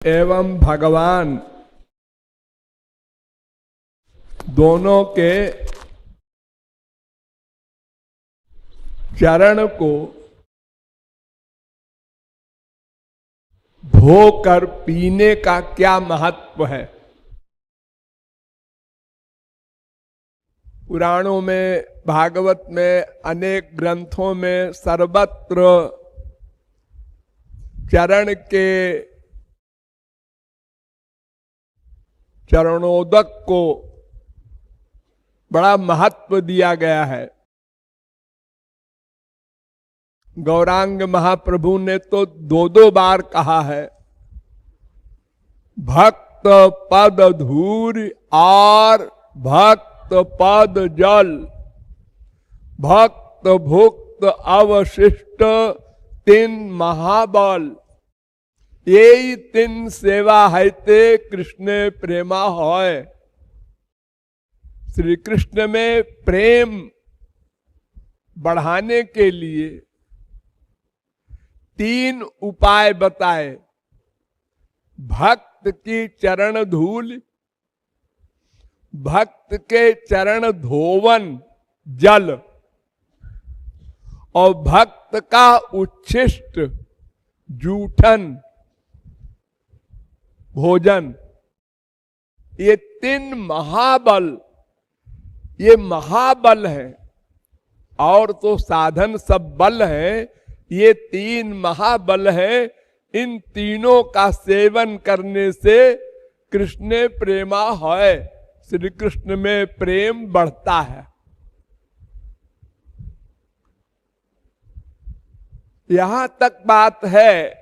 एवं भगवान दोनों के चरण को धोकर पीने का क्या महत्व है। पुराणों में, भागवत में, अनेक ग्रंथों में सर्वत्र चरण के चरणोदक को बड़ा महत्व दिया गया है। गौरांग महाप्रभु ने तो दो बार कहा है, भक्त पद धूर और भक्त पद जल, भक्त भुक्त अवशिष्ट तीन महाबल, यही तीन सेवा है ते कृष्ण प्रेमा है। श्री कृष्ण में प्रेम बढ़ाने के लिए तीन उपाय बताए। भक्त की चरण धूल, भक्त के चरण धोवन जल, और भक्त का उच्छिष्ट जूठन भोजन, ये तीन महाबल, ये महाबल है। और तो साधन सब बल है, ये तीन महाबल है। इन तीनों का सेवन करने से कृष्ण प्रेमा है, श्री कृष्ण में प्रेम बढ़ता है। यहां तक बात है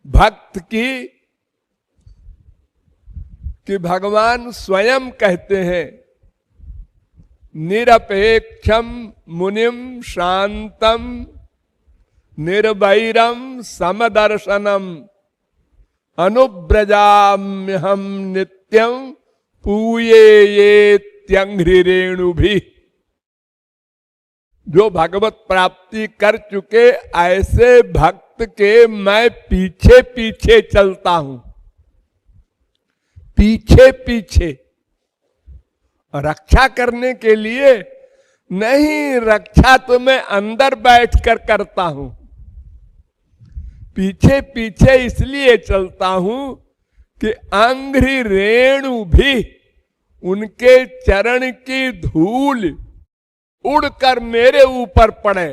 भक्त की कि भगवान स्वयं कहते हैं, निरपेक्षम मुनिम शांतम निर्वैरम समदर्शनम अनुव्रजाम्यहम नित्यम पूये ये त्यंघ्रिरेणु भी। जो भगवत प्राप्ति कर चुके ऐसे भक्त के मैं पीछे पीछे चलता हूं, पीछे पीछे, रक्षा करने के लिए नहीं, रक्षा तो मैं अंदर बैठकर करता हूं, पीछे पीछे इसलिए चलता हूं कि अंघ्रि रेणु भी, उनके चरण की धूल उड़कर मेरे ऊपर पड़े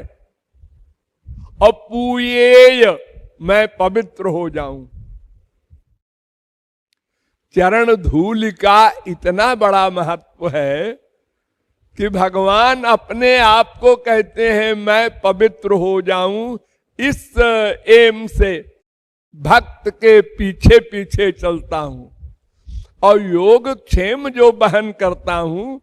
और पूयेय, मैं पवित्र हो जाऊं। चरण धूल का इतना बड़ा महत्व है कि भगवान अपने आप को कहते हैं मैं पवित्र हो जाऊं। इस एम से भक्त के पीछे पीछे चलता हूं। और योग क्षेम जो बहन करता हूं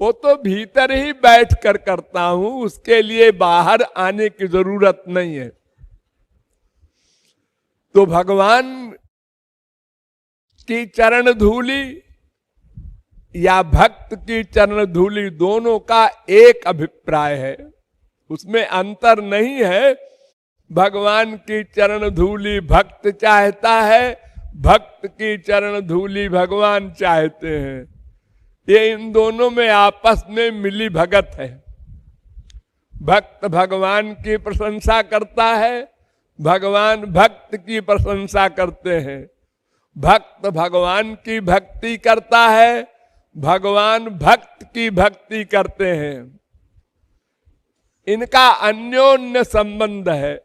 वो तो भीतर ही बैठ कर करता हूं, उसके लिए बाहर आने की जरूरत नहीं है। तो भगवान की चरण धूली या भक्त की चरण धूली, दोनों का एक अभिप्राय है, उसमें अंतर नहीं है। भगवान की चरण धूली भक्त चाहता है, भक्त की चरण धूली भगवान चाहते हैं। ये इन दोनों में आपस में मिली भगत है। भक्त भगवान की प्रशंसा करता है, भगवान भक्त की प्रशंसा करते हैं। भक्त भगवान की भक्ति करता है, भगवान भक्त की भक्ति करते हैं। इनका अन्योन्य संबंध है।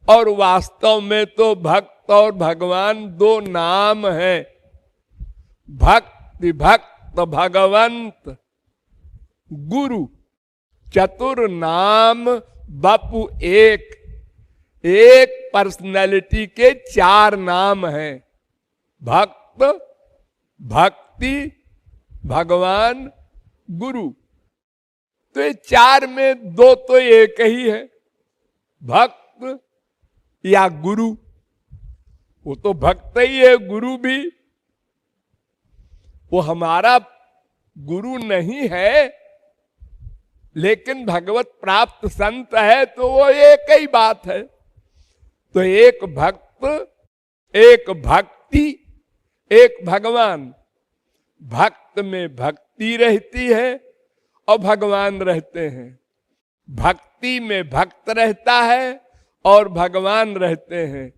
और वास्तव में तो भक्त और भगवान दो नाम हैं। भक्ति भक्त भगवंत गुरु, चतुर नाम बापू एक, एक पर्सनैलिटी के चार नाम हैं। भक्त, भक्ति, भगवान, गुरु। तो ये चार में दो तो एक ही है, भक्त या गुरु। वो तो भक्त ही है, गुरु भी। वो हमारा गुरु नहीं है, लेकिन भगवत प्राप्त संत है, तो वो एक ही बात है। तो एक भक्त एक भक्ति, एक भगवान। भक्त में भक्ति रहती है और भगवान रहते हैं। भक्ति में भक्त रहता है और भगवान रहते हैं,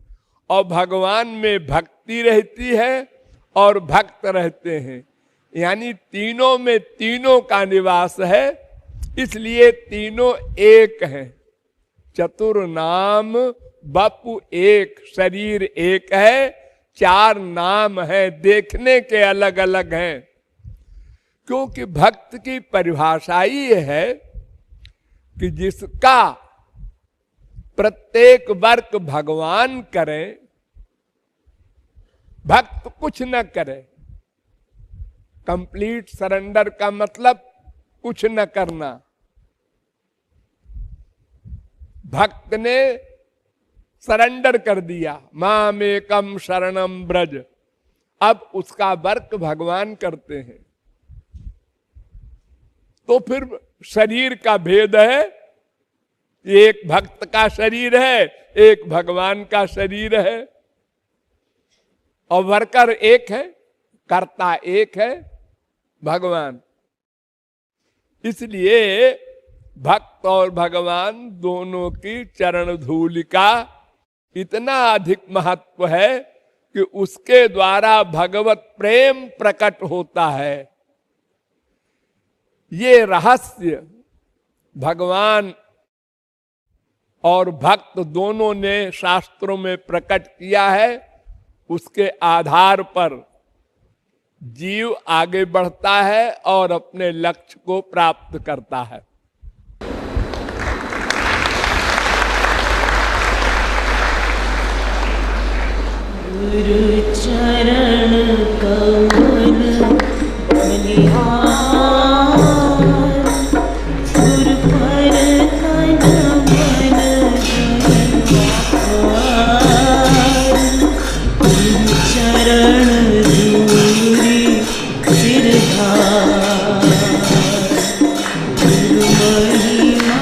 और भगवान में भक्ति रहती है और भक्त रहते हैं। यानी तीनों में तीनों का निवास है, इसलिए तीनों एक हैं। चतुर नाम बापू एक, शरीर एक है, चार नाम है, देखने के अलग अलग हैं। क्योंकि भक्त की परिभाषा ही है कि जिसका प्रत्येक वर्क भगवान करे, भक्त कुछ न करे। कंप्लीट सरेंडर का मतलब कुछ न करना। भक्त ने सरेंडर कर दिया, मामेकम शरणम ब्रज, अब उसका वर्क भगवान करते हैं। तो फिर शरीर का भेद है, एक भक्त का शरीर है, एक भगवान का शरीर है, और वर्कर एक है, कर्ता एक है, भगवान। इसलिए भक्त और भगवान दोनों की चरण धूलि का इतना अधिक महत्व है कि उसके द्वारा भगवत प्रेम प्रकट होता है। ये रहस्य भगवान और भक्त दोनों ने शास्त्रों में प्रकट किया है। उसके आधार पर जीव आगे बढ़ता है और अपने लक्ष्य को प्राप्त करता है। गुरु चरण कमल बलिहार, गुरु पर तन मन गुरु चरण धूलि सिरधार, गुरु महिमा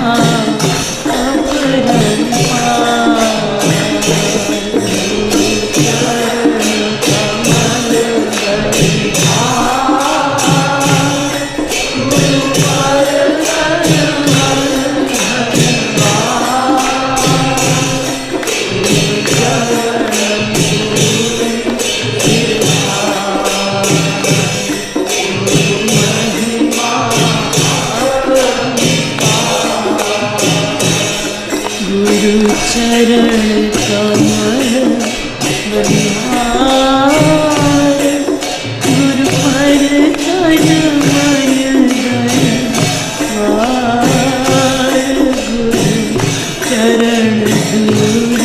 अपरंपार। चरण कमल बलिहार, गुरु पर तन मन दयावार, गुरु चरण धूलि